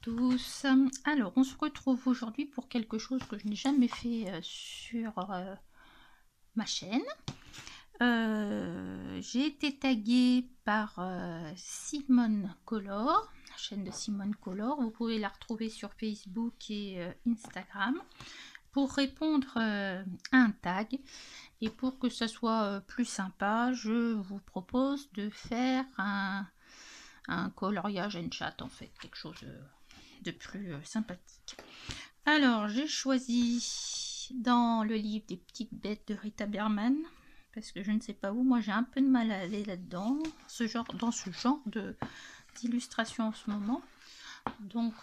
tous. Alors, on se retrouve aujourd'hui pour quelque chose que je n'ai jamais fait sur ma chaîne. J'ai été taguée par Simone Color, la chaîne de Simone Color. Vous pouvez la retrouver sur Facebook et Instagram pour répondre à un tag. Et pour que ça soit plus sympa, je vous propose de faire un coloriage and chat, en fait, quelque chose de plus sympathique. Alors, j'ai choisi dans le livre des petites bêtes de Rita Berman, parce que je ne sais pas où, moi j'ai un peu de mal à aller là-dedans, dans ce genre d'illustration en ce moment. Donc,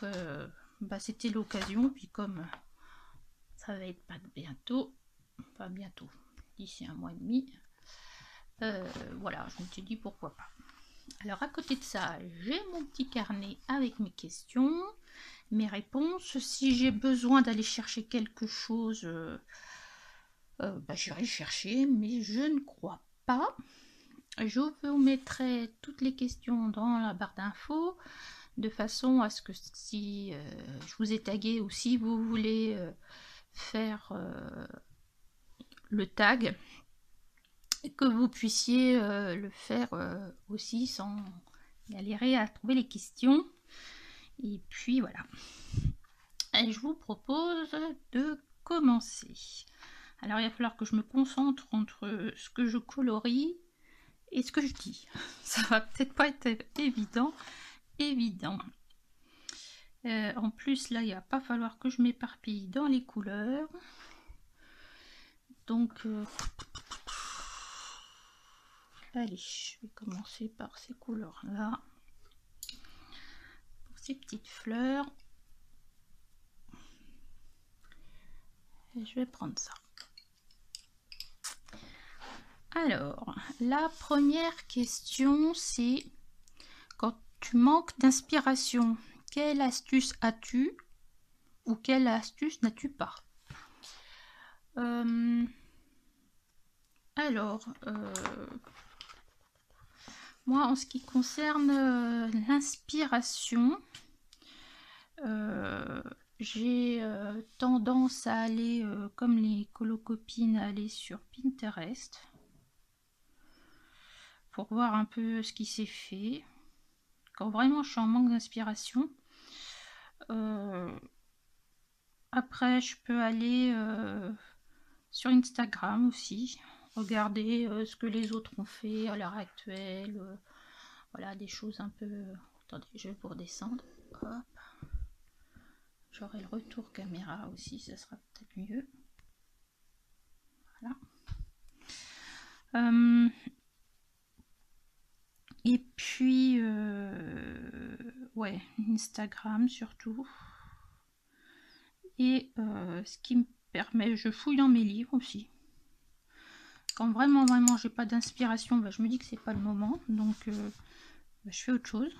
c'était l'occasion, puis comme ça va être pas bientôt, pas bientôt, d'ici un mois et demi, voilà, je me suis dit pourquoi pas. Alors à côté de ça, j'ai mon petit carnet avec mes questions, mes réponses. Si j'ai besoin d'aller chercher quelque chose, j'irai chercher, mais je ne crois pas. Je vous mettrai toutes les questions dans la barre d'infos, de façon à ce que si je vous ai tagué ou si vous voulez faire le tag, que vous puissiez le faire aussi sans galérer à trouver les questions. Et puis voilà. Et je vous propose de commencer. Alors il va falloir que je me concentre entre ce que je colorie et ce que je dis. Ça va peut-être pas être évident. En plus là il va pas falloir que je m'éparpille dans les couleurs. Donc allez, je vais commencer par ces couleurs là. Pour ces petites fleurs. Et je vais prendre ça. Alors, la première question, c'est quand tu manques d'inspiration, quelle astuce as-tu ou quelle astuce n'as-tu pas? Moi, en ce qui concerne l'inspiration, j'ai tendance à aller, comme les colocopines, à aller sur Pinterest pour voir un peu ce qui s'est fait. Quand vraiment je suis en manque d'inspiration, après je peux aller sur Instagram aussi, regarder ce que les autres ont fait à l'heure actuelle, voilà, des choses un peu... Attendez, je vais vous redescendre, hop. J'aurai le retour caméra aussi, ça sera peut-être mieux. Voilà. Et puis, ouais, Instagram surtout. Et ce qui me permet, je fouille dans mes livres aussi. Quand vraiment j'ai pas d'inspiration, je me dis que c'est pas le moment, donc je fais autre chose.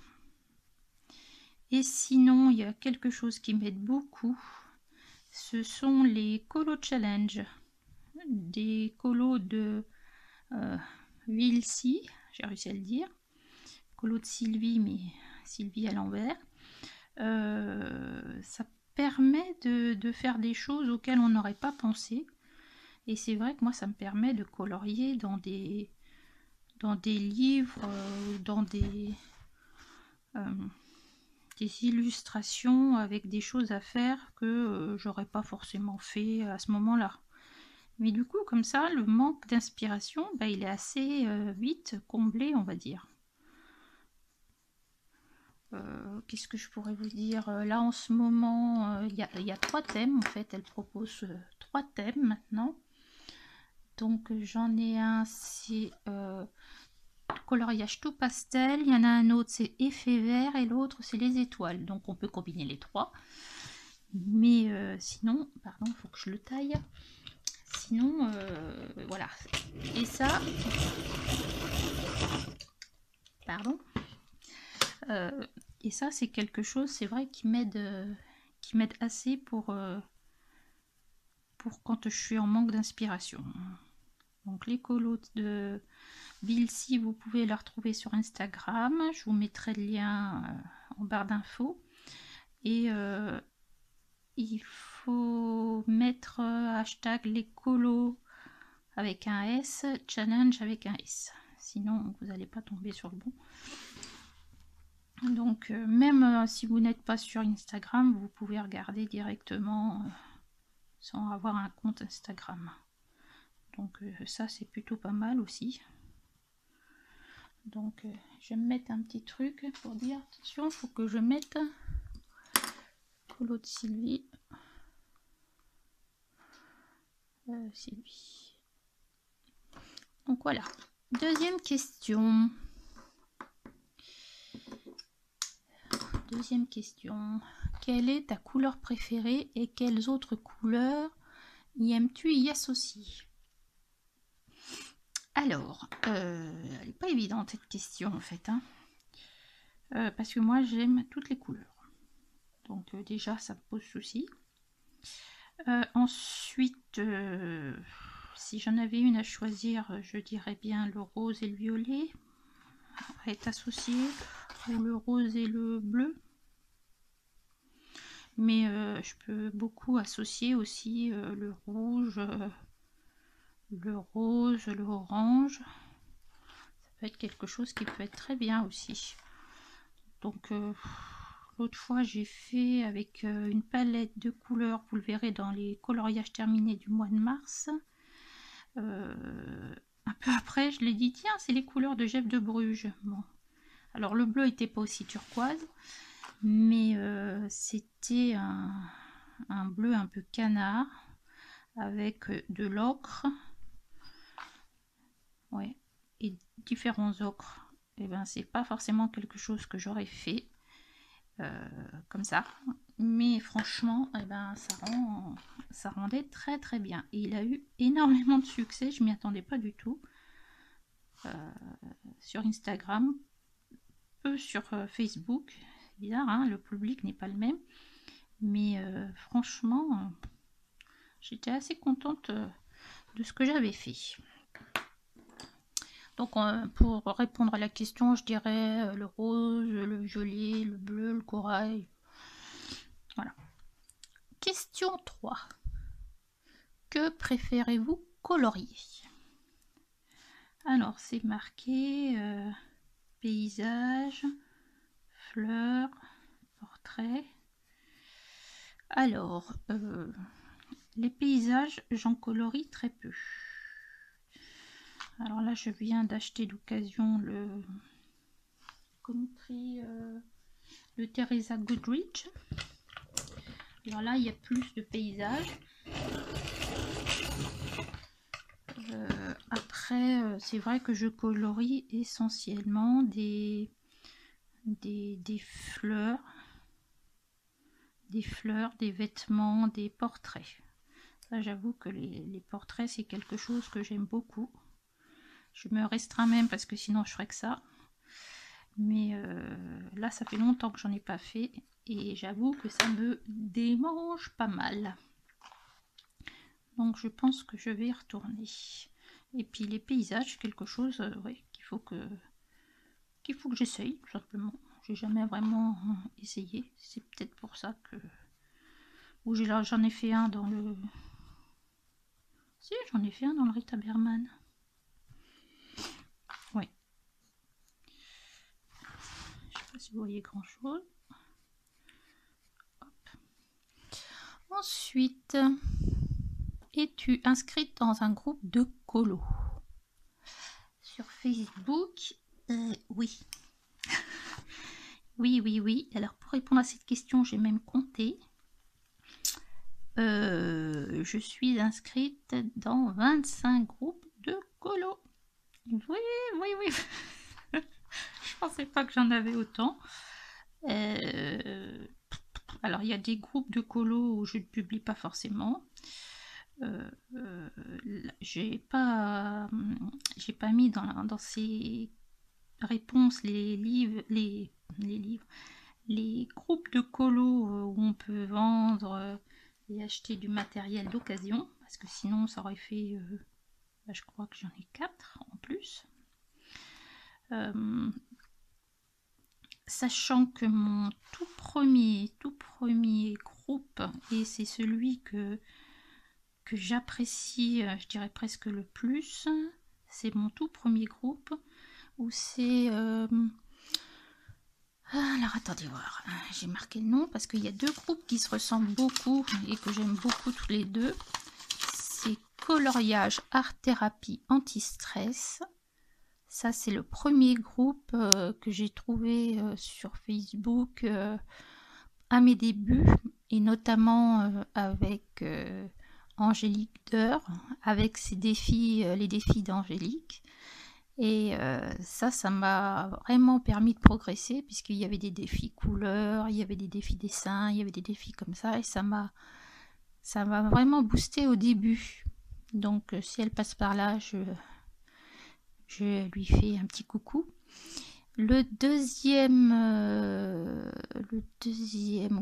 Et sinon, il y a quelque chose qui m'aide beaucoup, ce sont les colo challenge, des colos de Vilsi, j'ai réussi à le dire, colo de Sylvie, mais Sylvie à l'envers. Ça permet de faire des choses auxquelles on n'aurait pas pensé. Et c'est vrai que moi, ça me permet de colorier dans des livres, dans des illustrations avec des choses à faire que j'aurais pas forcément fait à ce moment-là. Mais du coup, comme ça, le manque d'inspiration, il est assez vite comblé, on va dire. Qu'est-ce que je pourrais vous dire? Là, en ce moment, il y a 3 thèmes, en fait. Elle propose 3 thèmes maintenant. Donc, j'en ai un, c'est coloriage tout pastel. Il y en a un autre, c'est effet vert. Et l'autre, c'est les étoiles. Donc, on peut combiner les 3. Mais sinon, pardon, il faut que je le taille. Sinon, voilà. Et ça... Pardon. Et ça, c'est quelque chose, c'est vrai, qui m'aide assez pour quand je suis en manque d'inspiration. Donc les colos de Vilsi, vous pouvez la retrouver sur Instagram. Je vous mettrai le lien en barre d'infos. Et il faut mettre hashtag les colos avec un S, challenge avec un S. Sinon, vous n'allez pas tomber sur le bon. Donc, même si vous n'êtes pas sur Instagram, vous pouvez regarder directement sans avoir un compte Instagram. Donc, ça, c'est plutôt pas mal aussi. Donc, je vais me mettre un petit truc pour dire attention, il faut que je mette colo de Sylvie. Sylvie. Donc, voilà. Deuxième question. Deuxième question. Quelle est ta couleur préférée et quelles autres couleurs y aimes-tu y associer? Alors, elle n'est pas évidente cette question en fait. Hein. Parce que moi j'aime toutes les couleurs. Donc déjà ça me pose souci. Ensuite, si j'en avais une à choisir, je dirais bien le rose et le violet est associé, ou le rose et le bleu. Mais je peux beaucoup associer aussi le rouge, le rose, le orange. Ça peut être quelque chose qui peut être très bien aussi. Donc l'autre fois j'ai fait avec une palette de couleurs, vous le verrez dans les coloriages terminés du mois de mars. Un peu après je l'ai dit tiens c'est les couleurs de Jeff de Bruges. Bon. Alors le bleu n'était pas aussi turquoise, mais c'était un bleu un peu canard avec de l'ocre, ouais, et différents ocres. Et ben c'est pas forcément quelque chose que j'aurais fait comme ça, mais franchement eh ben ça rendait très très bien et il a eu énormément de succès, je m'y attendais pas du tout. Sur Instagram, peu sur Facebook, c'est bizarre hein, le public n'est pas le même, mais franchement j'étais assez contente de ce que j'avais fait. Donc pour répondre à la question, je dirais le rose, le violet, le bleu, le corail. Voilà. Question 3. Que préférez-vous colorier? Alors c'est marqué paysage, fleurs, portrait. Alors les paysages, j'en colorie très peu. Alors là, je viens d'acheter d'occasion le Country de Teresa Goodrich. Alors là, il y a plus de paysages. Après, c'est vrai que je colorie essentiellement des fleurs, des vêtements, des portraits. Ça, j'avoue que les portraits, c'est quelque chose que j'aime beaucoup. Je me restreins même parce que sinon je ferais que ça. Mais là, ça fait longtemps que j'en ai pas fait et j'avoue que ça me démange pas mal. Donc je pense que je vais y retourner. Et puis les paysages, quelque chose ouais, qu'il faut que j'essaye tout simplement. J'ai jamais vraiment essayé. C'est peut-être pour ça que... Ou j'en ai fait un dans le... Si, j'en ai fait un dans le Rita Berman. Ouais. Je sais pas si vous voyez grand chose. Hop. Ensuite, es-tu inscrite dans un groupe de colo? Sur Facebook, oui. Oui. Alors pour répondre à cette question, j'ai même compté. Je suis inscrite dans 25 groupes de colo. Oui. Je pensais pas que j'en avais autant. Alors il y a des groupes de colo où je ne publie pas forcément. J'ai pas mis dans ces réponses les groupes de colo où on peut vendre et acheter du matériel d'occasion, parce que sinon ça aurait fait je crois que j'en ai 4 en plus. Sachant que mon tout premier premier groupe et c'est celui que j'apprécie, je dirais presque le plus. C'est mon tout premier groupe où c'est... alors attendez voir, j'ai marqué le nom parce qu'il y a deux groupes qui se ressemblent beaucoup et que j'aime beaucoup tous les deux. C'est Coloriage Art Thérapie Anti-Stress. Ça c'est le premier groupe que j'ai trouvé sur Facebook à mes débuts et notamment avec Angélique Deur, avec ses défis, les défis d'Angélique. Et ça m'a vraiment permis de progresser puisqu'il y avait des défis couleurs, il y avait des défis dessins, il y avait des défis comme ça et ça m'a vraiment boosté au début. Donc si elle passe par là, je lui fais un petit coucou. Le deuxième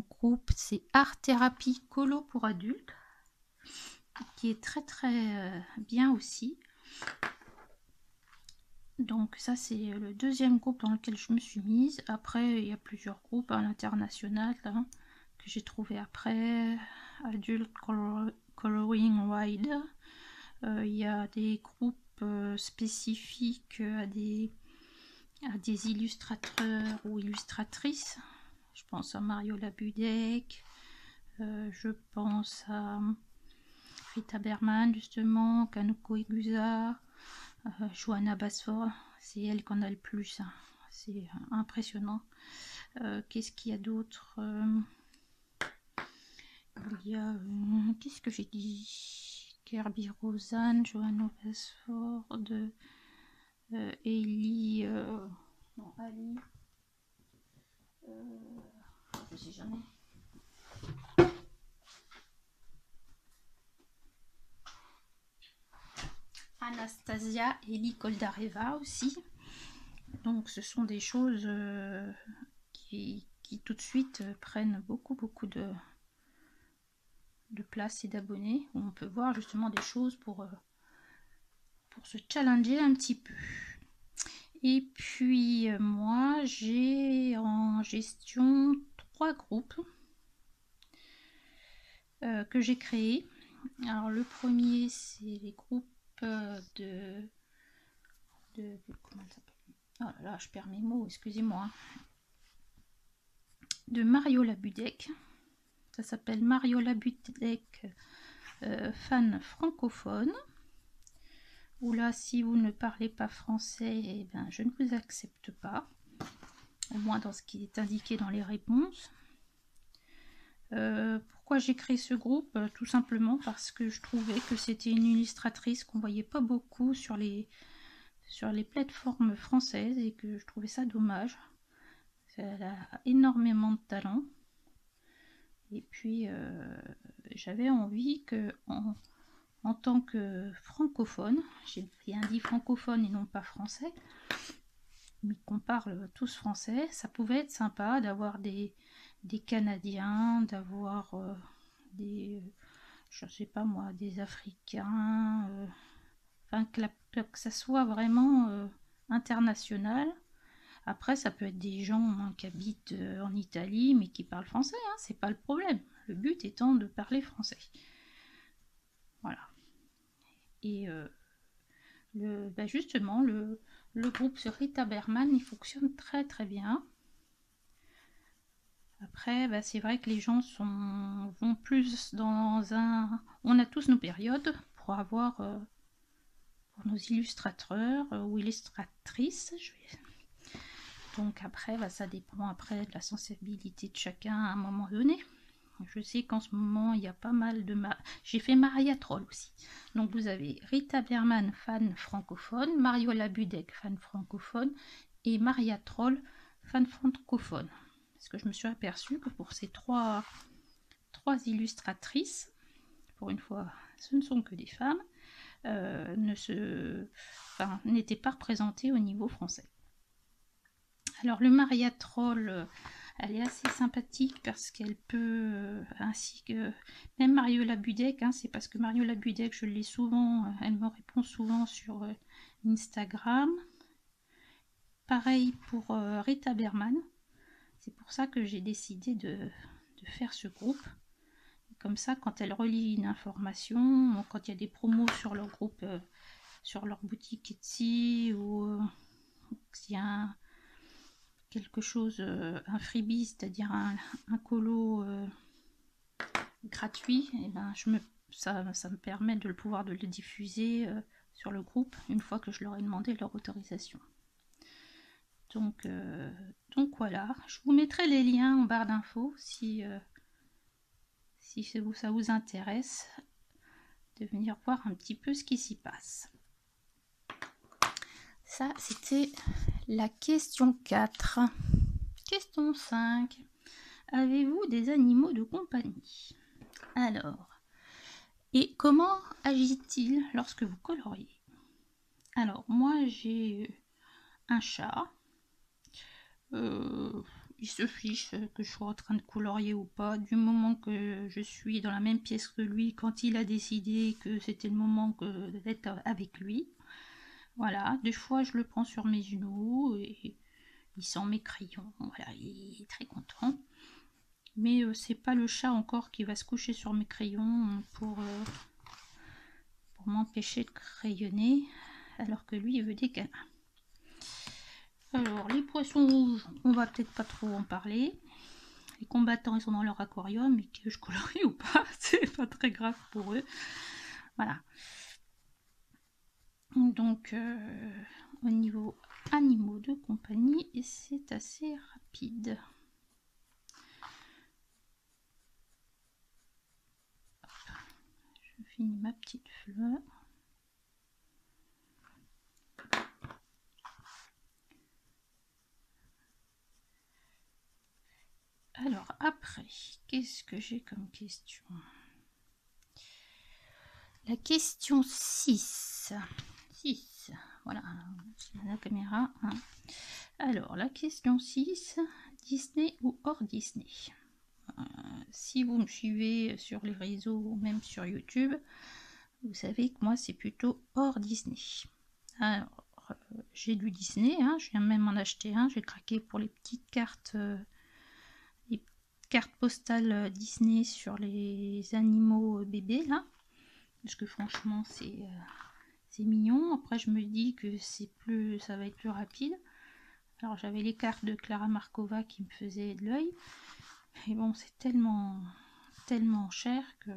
groupe, c'est Art Thérapie Colo pour adultes, qui est très très bien aussi. Donc ça c'est le deuxième groupe dans lequel je me suis mise. Après il y a plusieurs groupes à l'international que j'ai trouvé après. Adult Coloring Wide. Il y a des groupes spécifiques à des illustrateurs ou illustratrices. Je pense à Mario Labudek. Je pense à Rita Berman justement, Kanuko Egusa. Johanna Basford, c'est elle qu'on a le plus, hein. C'est impressionnant. Qu'est-ce qu'il y a d'autre? Il y a qu'est-ce que j'ai dit? Kirby Rosanne, Johanna Basford, Ellie, non, Ali, je sais jamais. Anastasia et Ellie Koldareva aussi. Donc ce sont des choses qui tout de suite prennent beaucoup de place et d'abonnés, où on peut voir justement des choses pour se challenger un petit peu. Et puis moi j'ai en gestion 3 groupes que j'ai créés. Alors le premier c'est les groupes de comment ça s'appelle? Oh là là, je perds mes mots, excusez-moi. De Mario Labudek. Ça s'appelle Mario Labudek fan francophone. Ou là, si vous ne parlez pas français, eh ben, je ne vous accepte pas. Au moins dans ce qui est indiqué dans les réponses. Pourquoi j'ai créé ce groupe? Tout simplement parce que je trouvais que c'était une illustratrice qu'on voyait pas beaucoup sur les plateformes françaises et que je trouvais ça dommage. Elle a énormément de talent et puis j'avais envie que en tant que francophone, j'ai bien dit francophone et non pas français, mais qu'on parle tous français, ça pouvait être sympa d'avoir des Canadiens, d'avoir des je sais pas moi, des Africains, enfin que ça soit vraiment international. Après, ça peut être des gens qui habitent en Italie, mais qui parlent français, hein, c'est pas le problème. Le but étant de parler français. Voilà. Et justement, le groupe sur Rita Berman, il fonctionne très très bien. Après, c'est vrai que les gens vont plus dans un... On a tous nos périodes pour avoir... pour nos illustrateurs ou illustratrices. Donc après, ça dépend après de la sensibilité de chacun à un moment donné. Je sais qu'en ce moment, il y a pas mal de... J'ai fait Maria Troll aussi. Donc vous avez Rita Berman, fan francophone, Mario Labudek, fan francophone, et Maria Troll, fan francophone. Parce que je me suis aperçue que pour ces trois illustratrices, pour une fois, ce ne sont que des femmes, n'étaient pas représentées au niveau français. Alors le Maria Troll, elle est assez sympathique parce qu'elle peut, ainsi que même Mario Labudek, hein, c'est parce que Mario Labudek, je l'ai souvent, elle me répond souvent sur Instagram. Pareil pour Rita Berman. C'est pour ça que j'ai décidé de faire ce groupe. Comme ça, quand elle relie une information, quand il y a des promos sur leur groupe, sur leur boutique Etsy, ou s'il y a quelque chose, un freebie, c'est-à-dire un colo gratuit, et ben ça me permet de pouvoir le diffuser sur le groupe une fois que je leur ai demandé leur autorisation. Donc voilà, je vous mettrai les liens en barre d'infos si ça vous intéresse de venir voir un petit peu ce qui s'y passe. Ça, c'était la question 4. Question 5. Avez-vous des animaux de compagnie? Alors, et comment agit-il lorsque vous coloriez? Alors, moi, j'ai un chat. Il se fiche que je sois en train de colorier ou pas. Du moment que je suis dans la même pièce que lui, quand il a décidé que c'était le moment d'être avec lui. Voilà, des fois je le prends sur mes genoux et il sent mes crayons. Voilà, il est très content. Mais c'est pas le chat encore qui va se coucher sur mes crayons pour m'empêcher de crayonner, alors que lui il veut des câlins. Alors les poissons rouges, on va peut-être pas trop en parler. Les combattants ils sont dans leur aquarium, et que je colorie ou pas, c'est pas très grave pour eux. Voilà. Donc au niveau animaux de compagnie, c'est assez rapide. Je finis ma petite fleur. Alors après, qu'est-ce que j'ai comme question? La question 6. 6. Voilà, la caméra. Hein. Alors, la question 6. Disney ou hors Disney? Si vous me suivez sur les réseaux ou même sur YouTube, vous savez que moi, c'est plutôt hors Disney. Alors, j'ai du Disney. Hein, je viens même en acheter un. J'ai craqué pour les petites cartes... carte postale Disney sur les animaux bébés là, parce que franchement c'est mignon. Après je me dis que ça va être plus rapide. Alors j'avais les cartes de Clara Markova qui me faisaient de l'œil, et bon c'est tellement cher que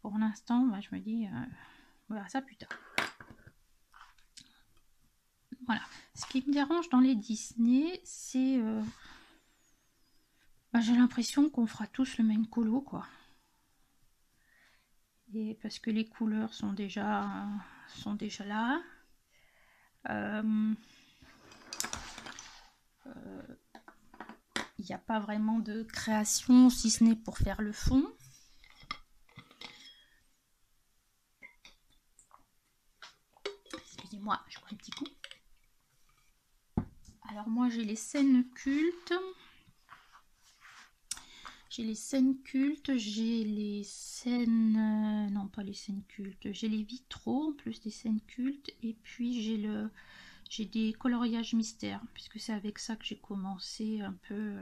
pour l'instant bah, je me dis on verra ça plus tard. Voilà, ce qui me dérange dans les Disney, c'est bah, j'ai l'impression qu'on fera tous le même colo quoi. Et parce que les couleurs sont déjà là. Il n'y a pas vraiment de création si ce n'est pour faire le fond. Excusez-moi, je prends un petit coup. Alors moi j'ai les scènes cultes. J'ai les scènes cultes, j'ai les scènes... non, pas les scènes cultes. J'ai les vitraux en plus des scènes cultes. Et puis j'ai des coloriages mystères, puisque c'est avec ça que j'ai commencé un peu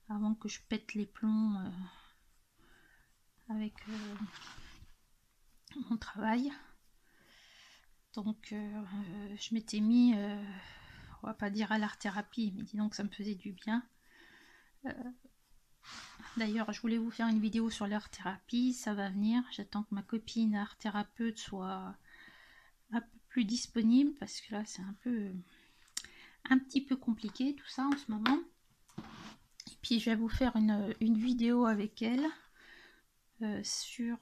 avant que je pète les plombs avec mon travail. Donc je m'étais mis, on va pas dire à l'art-thérapie, mais disons que ça me faisait du bien. D'ailleurs, je voulais vous faire une vidéo sur l'art-thérapie, ça va venir. J'attends que ma copine art-thérapeute soit un peu plus disponible, parce que là c'est un petit peu compliqué tout ça en ce moment. Et puis je vais vous faire une vidéo avec elle sur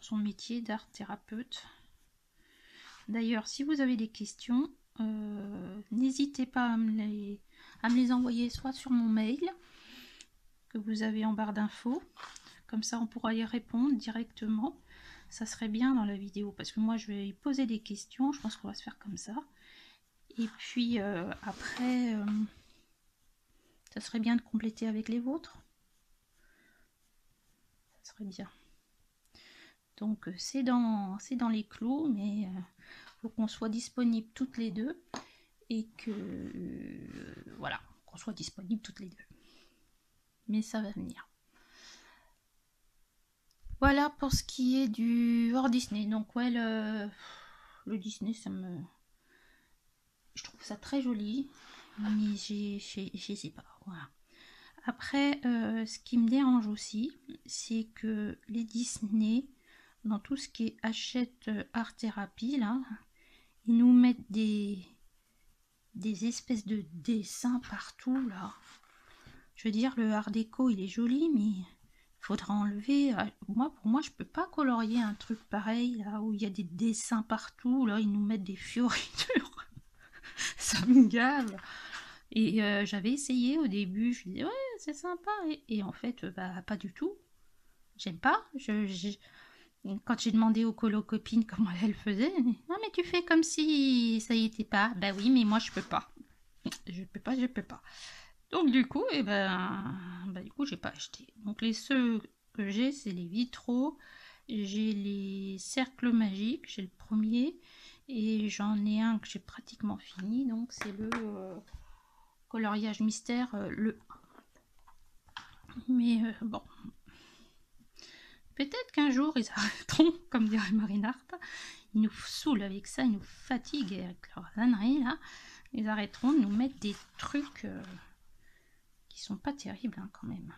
son métier d'art-thérapeute. D'ailleurs, si vous avez des questions, n'hésitez pas à me les envoyer soit sur mon mail que vous avez en barre d'infos, comme ça on pourra y répondre directement. Ça serait bien dans la vidéo, parce que moi je vais y poser des questions. Je pense qu'on va se faire comme ça. Et puis après, ça serait bien de compléter avec les vôtres. Ça serait bien. Donc c'est dans les clous, mais faut qu'on soit disponible toutes les deux, et que voilà, qu'on soit disponible toutes les deux. Mais ça va venir. Voilà pour ce qui est du hors Disney. Donc ouais, le Disney, je trouve ça très joli, mais je sais pas. Voilà. Après, ce qui me dérange aussi, c'est que les Disney, dans tout ce qui est Hachette Art Thérapie, là, ils nous mettent des espèces de dessins partout, là. Je veux dire, le art déco, il est joli, mais il faudra enlever. Pour moi, je peux pas colorier un truc pareil, là, où il y a des dessins partout. Là, ils nous mettent des fioritures. Ça me gave. Et j'avais essayé au début, je disais, ouais, c'est sympa. Et en fait, bah, pas du tout. J'aime pas. Quand j'ai demandé aux copines comment elles faisaient, elles disaient, ah, mais tu fais comme si ça y était pas. Bah oui, mais moi, je peux pas. Je peux pas. Donc du coup, du coup, j'ai pas acheté. Donc les ceux que j'ai, c'est les vitraux. J'ai les cercles magiques, j'ai le premier. Et j'en ai un que j'ai pratiquement fini. Donc c'est le coloriage mystère, le 1. Mais bon. Peut-être qu'un jour, ils arrêteront, comme dirait Marine Hart. Ils nous saoulent avec ça, ils nous fatiguent avec leur ânerie, là. Ils arrêteront de nous mettre des trucs... qui sont pas terribles hein, quand même.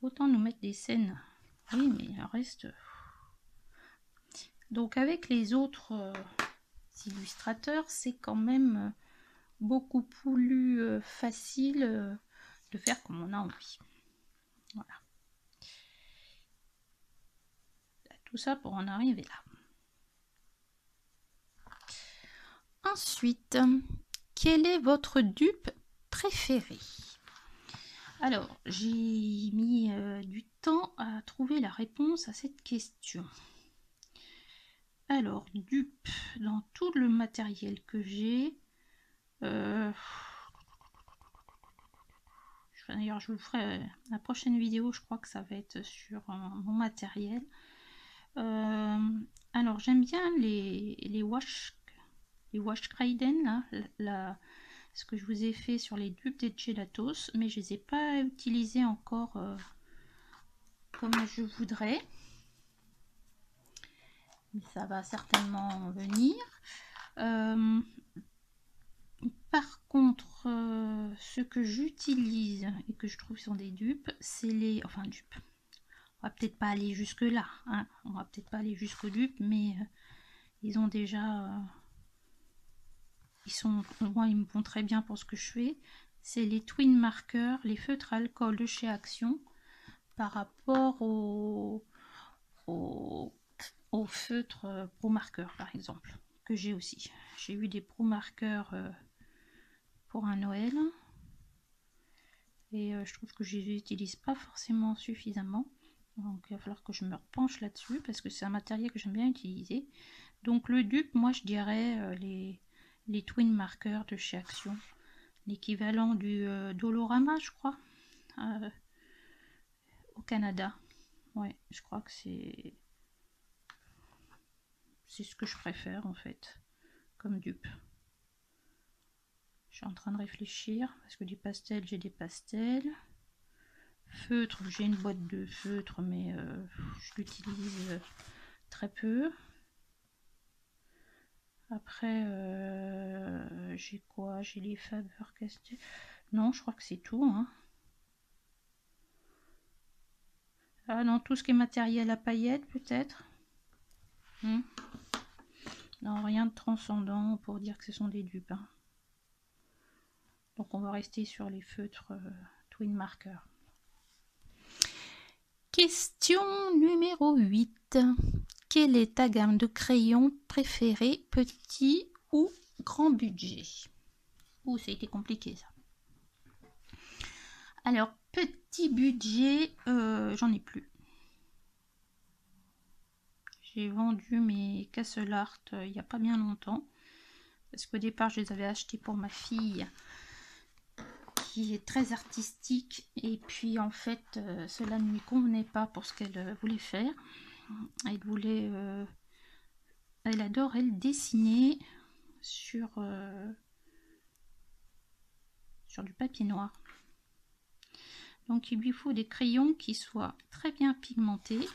Autant nous mettre des scènes, oui, mais le reste. Donc avec les autres illustrateurs, c'est quand même beaucoup plus facile de faire comme on a envie. Voilà. Tout ça pour en arriver là. Ensuite, quel est votre dupe préféré? Alors, j'ai mis du temps à trouver la réponse à cette question. Alors, dupe, dans tout le matériel que j'ai, d'ailleurs je vous ferai la prochaine vidéo, je crois que ça va être sur mon matériel. Alors, j'aime bien les wash Crayden, là, ce que je vous ai fait sur les dupes des Gelatos, mais je les ai pas utilisés encore comme je voudrais. Mais ça va certainement venir. Par contre, ce que j'utilise et que je trouve sont des dupes, c'est les... Enfin, dupes. On va peut-être pas aller jusque là. Hein. On va peut-être pas aller jusqu'aux dupes, mais ils ont déjà... moi, ils me vont très bien pour ce que je fais. C'est les Twin Markers, les feutres alcool de chez Action, par rapport aux feutres Pro Marker, par exemple, que j'ai aussi. J'ai eu des Pro Marker pour un Noël. Et je trouve que je les utilise pas forcément suffisamment. Donc il va falloir que je me repenche là-dessus parce que c'est un matériel que j'aime bien utiliser. Donc le dupe, moi je dirais les Twin Markers de chez Action. L'équivalent du Dolorama, je crois, au Canada. Ouais, je crois que c'est ce que je préfère en fait, comme dupe. Je suis en train de réfléchir parce que du pastel, j'ai des pastels. Feutre, j'ai une boîte de feutre, mais je l'utilise très peu. Après, j'ai quoi? J'ai les Faber-Castell. Non, je crois que c'est tout. Hein. Ah non, tout ce qui est matériel à paillettes, peut-être. Non, rien de transcendant pour dire que ce sont des dupes. Hein. Donc on va rester sur les feutres Twin Marker. Question numéro 8. Quelle est ta gamme de crayons préférée, petit ou grand budget? Ouh, ça a été compliqué ça. Alors, petit budget, j'en ai plus. J'ai vendu mes Castle Art il n'y a pas bien longtemps. Parce qu'au départ, je les avais achetés pour ma fille qui est très artistique. Et puis, en fait, cela ne lui convenait pas pour ce qu'elle voulait faire. Elle voulait... elle adore, elle, dessiner sur sur du papier noir. Donc il lui faut des crayons qui soient très bien pigmentés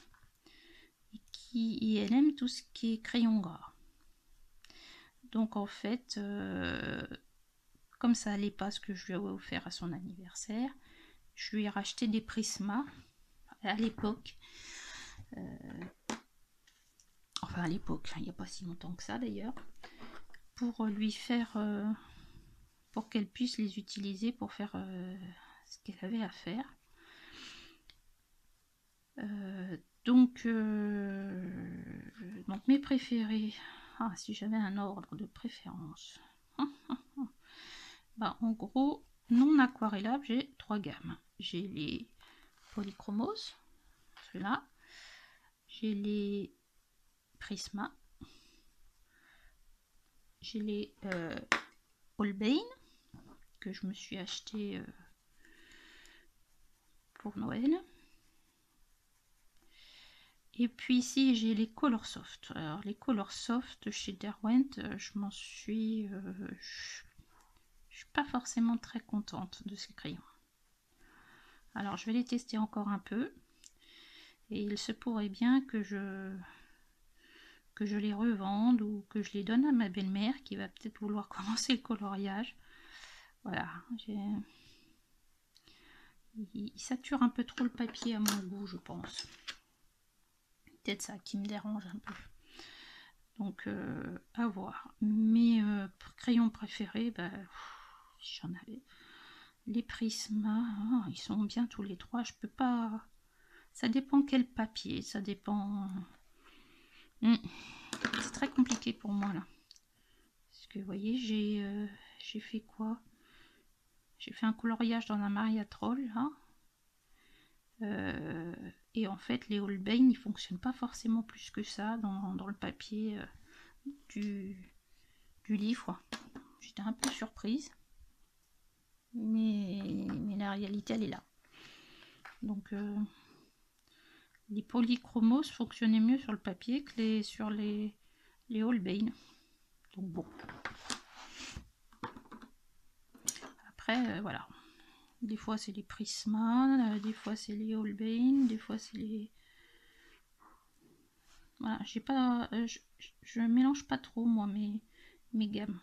et elle aime tout ce qui est crayon gras. Donc en fait, comme ça allait pas ce que je lui avais offert à son anniversaire, je lui ai racheté des Prisma à l'époque. Enfin à l'époque, il n'y a pas si longtemps que ça d'ailleurs, pour lui faire, pour qu'elle puisse les utiliser pour faire ce qu'elle avait à faire. Donc mes préférés, si j'avais un ordre de préférence, bah, en gros, non aquarellables, j'ai 3 gammes. J'ai les polychromos, ceux-là, j'ai les Prisma, j'ai les Holbein que je me suis acheté pour Noël. Et puis ici j'ai les Color Soft. Alors les Color Soft chez Derwent, je m'en suis, je suis pas forcément très contente de ces crayons. Alors je vais les tester encore un peu et il se pourrait bien que je les revende ou que je les donne à ma belle-mère qui va peut-être vouloir commencer le coloriage. Voilà, il sature un peu trop le papier à mon goût, je pense. Peut-être ça qui me dérange un peu. Donc à voir. Mes crayons préférés, bah, j'en avais. Les Prisma, ils sont bien tous les trois. Je peux pas. Ça dépend quel papier, ça dépend. C'est très compliqué pour moi là. Parce que vous voyez, j'ai fait quoi? J'ai fait un coloriage dans un Maria Troll là. Et en fait, les Holbein, ils fonctionnent pas forcément plus que ça dans le papier du livre. J'étais un peu surprise. Mais la réalité, elle est là. Donc, les polychromos fonctionnaient mieux sur le papier que sur les Holbein. Donc bon. Après, voilà. Des fois c'est les Prisma, des fois c'est les Holbein, des fois c'est les... Voilà, j'ai pas... je mélange pas trop moi mes gammes.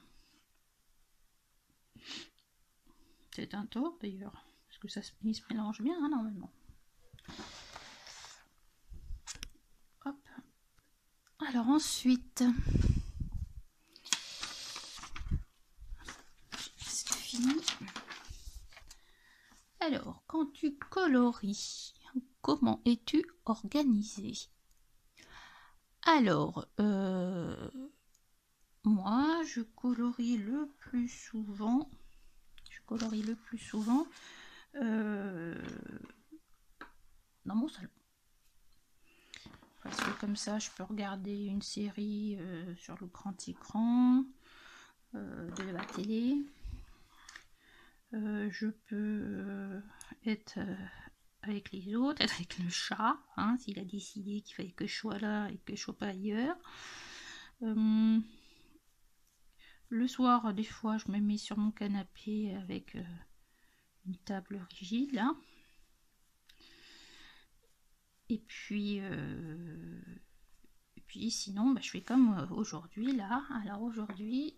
C'est un tort d'ailleurs, parce que il se mélange bien normalement. Hop. Alors ensuite... C'est fini. Alors, quand tu colories, comment es-tu organisé? Alors, moi, je colorie le plus souvent. Dans mon salon. Parce que comme ça, je peux regarder une série sur le grand écran de la télé. Je peux être avec les autres, être avec le chat, hein, s'il a décidé qu'il fallait que je sois là et que je sois pas ailleurs. Le soir, des fois, je me mets sur mon canapé avec une table rigide là. Et puis sinon, bah, je fais comme aujourd'hui là. Alors aujourd'hui,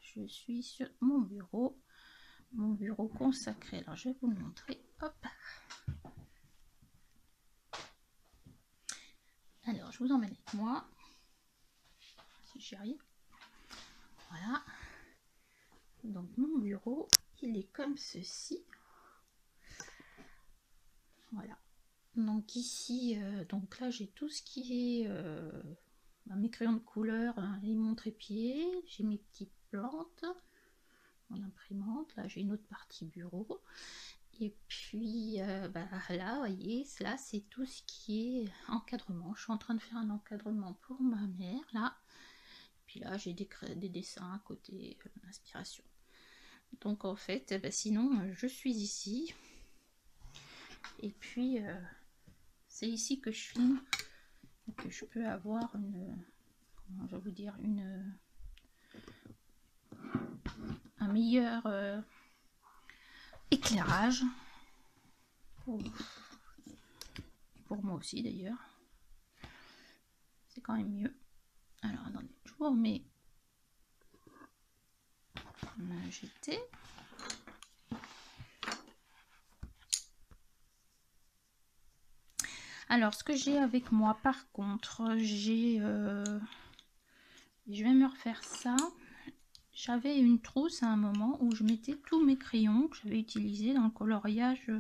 je suis sur mon bureau consacré. Alors je vais vous le montrer. Hop. Alors je vous emmène avec moi. Si j'y arrive. Voilà. Donc mon bureau, il est comme ceci. Voilà. Donc ici, donc là j'ai tout ce qui est mes crayons de couleur, hein, et mon trépied, j'ai mes petites plantes, mon imprimante, là j'ai une autre partie bureau, et puis là vous voyez, là c'est tout ce qui est encadrement. Je suis en train de faire un encadrement pour ma mère là, puis là j'ai des dessins à côté, d'inspiration. Donc en fait, sinon je suis ici, et puis c'est ici que je filme, que je peux avoir comment je vais vous dire, un meilleur éclairage. Pour moi aussi d'ailleurs. C'est quand même mieux. Alors attendez, je vous remets ma GT. Alors ce que j'ai avec moi par contre, je vais me refaire ça. J'avais une trousse à un moment où je mettais tous mes crayons que j'avais utilisés dans le coloriage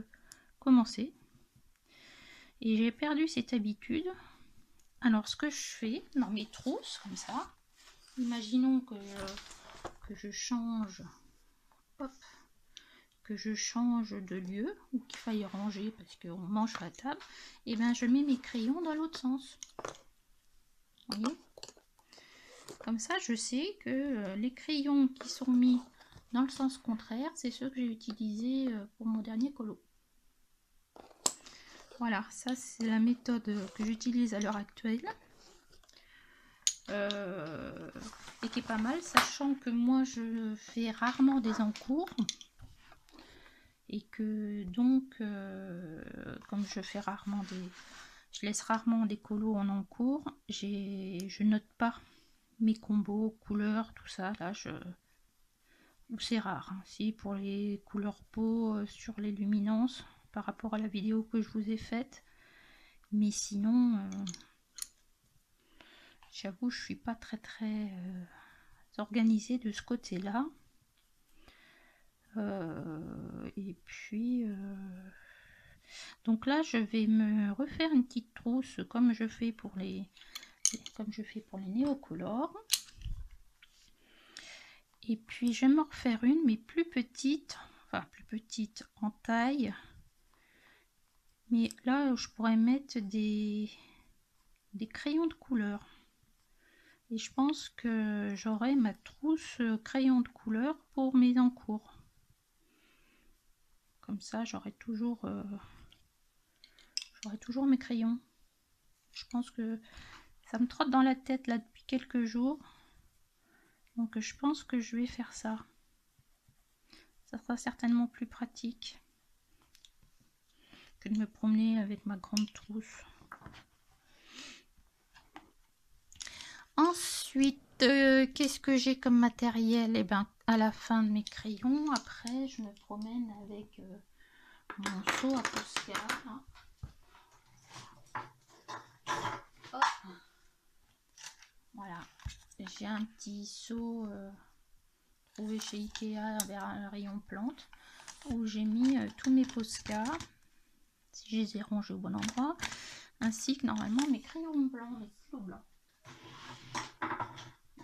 commencé. Et j'ai perdu cette habitude. Alors ce que je fais dans mes trousses, comme ça, imaginons que je change, hop, que je change de lieu, ou qu'il faille ranger parce qu'on mange à la table, et bien je mets mes crayons dans l'autre sens. Vous voyez? Comme ça je sais que les crayons qui sont mis dans le sens contraire, c'est ceux que j'ai utilisés pour mon dernier colo. Voilà, ça c'est la méthode que j'utilise à l'heure actuelle. Et qui est pas mal, sachant que moi je fais rarement des encours. Et que donc, comme je fais rarement je laisse rarement des colos en encours, je note pas mes combos, couleurs, tout ça. Là, c'est rare. Hein. Si pour les couleurs peau, sur les luminances, par rapport à la vidéo que je vous ai faite. Mais sinon, j'avoue, je suis pas très organisée de ce côté-là. Et puis, donc là, je vais me refaire une petite trousse comme je fais pour les néocolores. Et puis, je vais me refaire une, mais plus petite, enfin plus petite en taille. Mais là, je pourrais mettre des crayons de couleur. Et je pense que j'aurai ma trousse crayon de couleur pour mes encours. Comme ça, j'aurai toujours mes crayons. Je pense que ça me trotte dans la tête là depuis quelques jours. Donc je pense que je vais faire ça. Ça sera certainement plus pratique que de me promener avec ma grande trousse. Ensuite, qu'est-ce que j'ai comme matériel? Et bien, à la fin de mes crayons, après, je me promène avec mon seau à Posca. Hop. Voilà, j'ai un petit seau trouvé chez Ikea vers un rayon plantes où j'ai mis tous mes Posca, si je les ai rangés au bon endroit, ainsi que normalement mes crayons blancs, mes stylos blancs.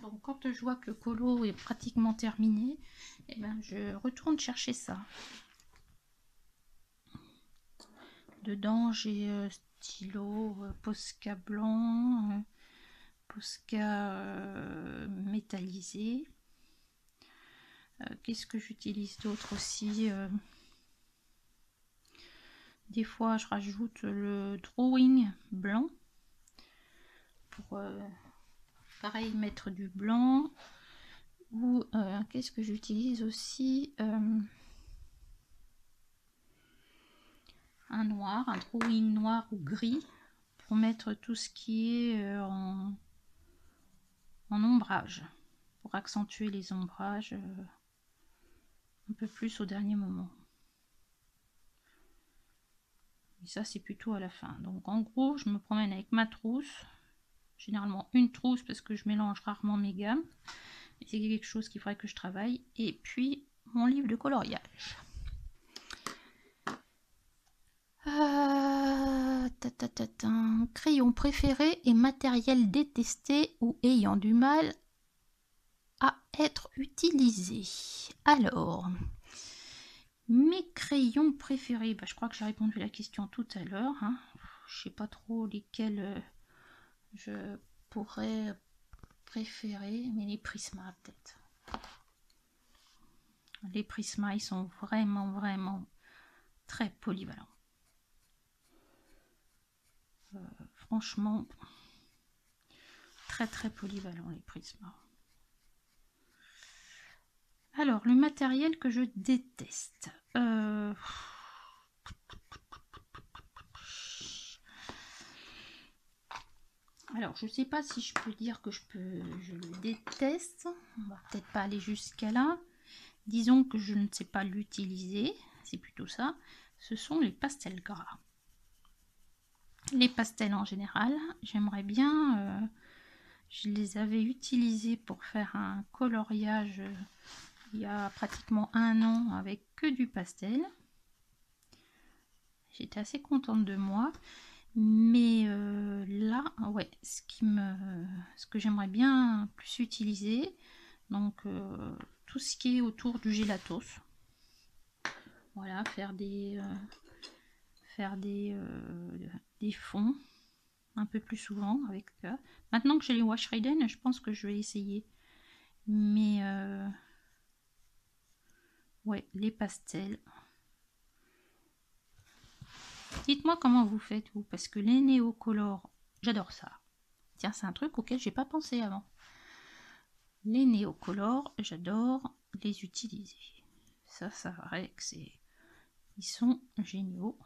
Donc quand je vois que le colo est pratiquement terminé, et ben je retourne chercher ça. Dedans j'ai stylo, Posca blanc, Posca métallisé. Qu'est-ce que j'utilise d'autre aussi? Des fois je rajoute le drawing blanc pour pareil mettre du blanc. Ou qu'est-ce que j'utilise aussi? Un noir, un drawing noir ou gris pour mettre tout ce qui est en ombrage, pour accentuer les ombrages un peu plus au dernier moment. Et ça c'est plutôt à la fin. Donc en gros je me promène avec ma trousse, généralement une trousse parce que je mélange rarement mes gammes. C'est quelque chose qu'il faudrait que je travaille. Et puis mon livre de coloriage. Crayon préféré et matériel détesté ou ayant du mal à être utilisé. Alors, mes crayons préférés, je crois que j'ai répondu à la question tout à l'heure. Hein. Je sais pas trop lesquels je pourrais préférer, mais les Prisma peut-être. Les Prisma, ils sont vraiment très polyvalents. Franchement, très polyvalent les Prisma. Alors, le matériel que je déteste. Alors, je sais pas si je peux dire que je le déteste. On va peut-être pas aller jusqu'à là. Disons que je ne sais pas l'utiliser. C'est plutôt ça. Ce sont les pastels gras. Les pastels en général, j'aimerais bien... je les avais utilisés pour faire un coloriage il y a pratiquement 1 an avec que du pastel. J'étais assez contente de moi. Mais là, ouais, ce que j'aimerais bien plus utiliser, donc tout ce qui est autour du gelatos. Voilà, faire des fonds un peu plus souvent avec ça. Maintenant que j'ai les Wash Raiden, je pense que je vais essayer. Mais ouais, les pastels. Dites-moi comment vous faites, vous, parce que les néocolores, j'adore ça. Tiens, c'est un truc auquel j'ai pas pensé avant. Les néocolores, j'adore les utiliser. Ça vrai que c'est... Ils sont géniaux.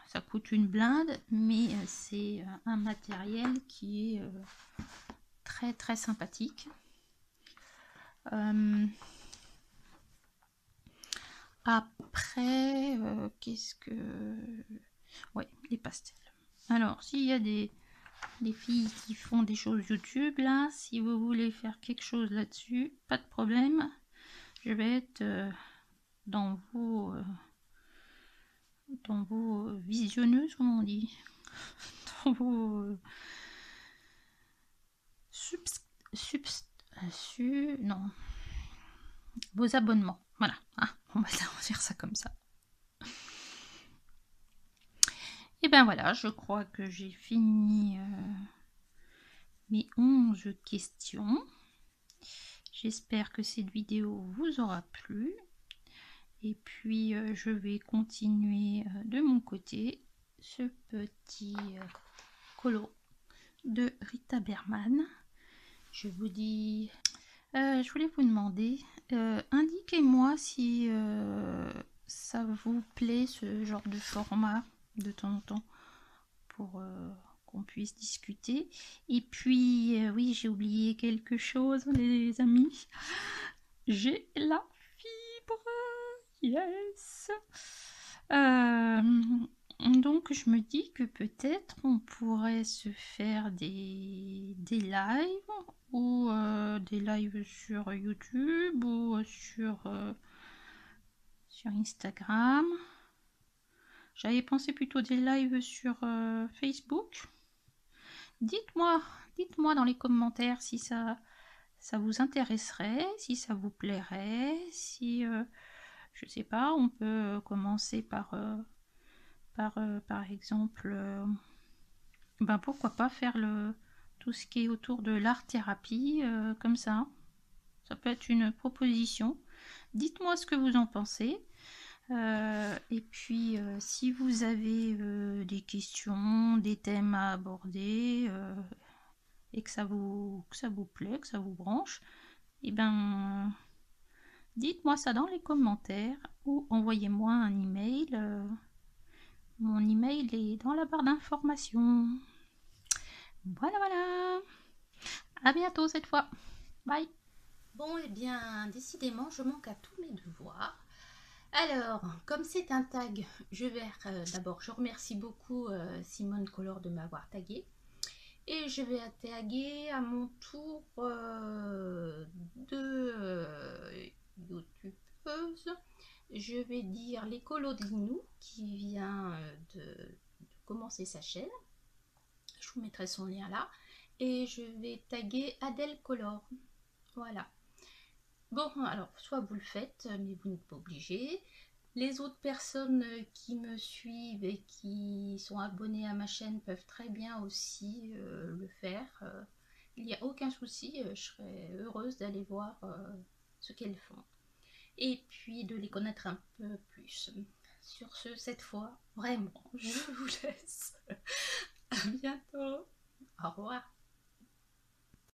Ça coûte une blinde, mais c'est un matériel qui est très très sympathique. Après, qu'est-ce que... Ouais, les pastels. Alors, s'il y a des filles qui font des choses YouTube, là, si vous voulez faire quelque chose là-dessus, pas de problème. Je vais être dans vos visionneuses, comment on dit, dans vos non, vos abonnements. Voilà, hein, on va dire ça comme ça. Et ben voilà, je crois que j'ai fini mes 11 questions. J'espère que cette vidéo vous aura plu. Et puis je vais continuer de mon côté ce petit colo de Rita Berman. Je vous dis, je voulais vous demander, indiquez-moi si ça vous plaît ce genre de format de temps en temps pour qu'on puisse discuter. Et puis oui, j'ai oublié quelque chose, les amis. J'ai la fibre. Yes. Donc je me dis que peut-être on pourrait se faire des lives ou des lives sur YouTube ou sur Instagram. J'avais pensé plutôt des lives sur Facebook. Dites-moi dans les commentaires si ça vous intéresserait, si ça vous plairait, si je sais pas, on peut commencer par exemple, ben pourquoi pas faire tout ce qui est autour de l'art-thérapie, comme ça. Ça peut être une proposition. Dites-moi ce que vous en pensez. Et puis, si vous avez des questions, des thèmes à aborder, et que ça vous plaît, que ça vous branche, et ben dites-moi ça dans les commentaires ou envoyez-moi un email. Mon email est dans la barre d'informations. Voilà. À bientôt cette fois. Bye. Bon, et bien, décidément, je manque à tous mes devoirs. Alors, comme c'est un tag, je vais d'abord, je remercie beaucoup Simone Color de m'avoir tagué. Et je vais taguer à mon tour deux youtubeuses. Je vais dire l'écolo d'Inou qui vient de commencer sa chaîne. Je vous mettrai son lien là. Et je vais taguer Adèle Color. Voilà. Bon, alors, soit vous le faites, mais vous n'êtes pas obligé. Les autres personnes qui me suivent et qui sont abonnées à ma chaîne peuvent très bien aussi le faire. Il n'y a aucun souci, je serais heureuse d'aller voir ce qu'elles font. Et puis de les connaître un peu plus. Sur ce, cette fois, vraiment, je vous laisse. À bientôt. Au revoir.